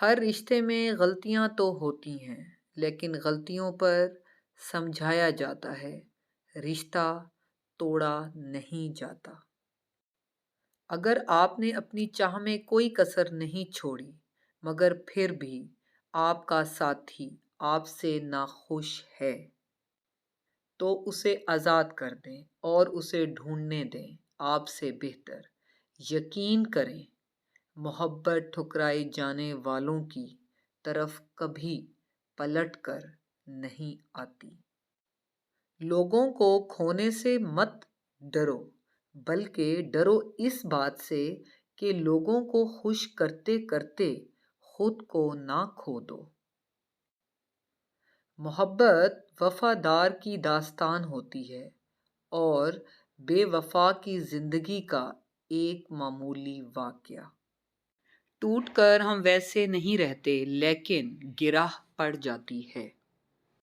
ہر رشتے میں غلطیاں تو ہوتی ہیں، لیکن غلطیوں پر سمجھایا جاتا ہے، رشتہ توڑا نہیں جاتا۔ اگر آپ نے اپنی چاہ میں کوئی کسر نہیں چھوڑی، مگر پھر بھی آپ کا ساتھی آپ سے ناخوش ہے، تو اسے آزاد کر دیں اور اسے ڈھونڈنے دیں آپ سے بہتر۔ یقین کریں، محبت ٹھکرائے جانے والوں کی طرف کبھی پلٹ کر نہیں آتی۔ لوگوں کو کھونے سے مت ڈرو، بلکہ ڈرو اس بات سے کہ لوگوں کو خوش کرتے کرتے خود کو نہ کھو دو۔ محبت وفادار کی داستان ہوتی ہے اور بے وفا کی زندگی کا ایک معمولی واقعہ۔ ٹوٹ کر ہم ویسے نہیں رہتے، لیکن گرہ پڑ جاتی ہے۔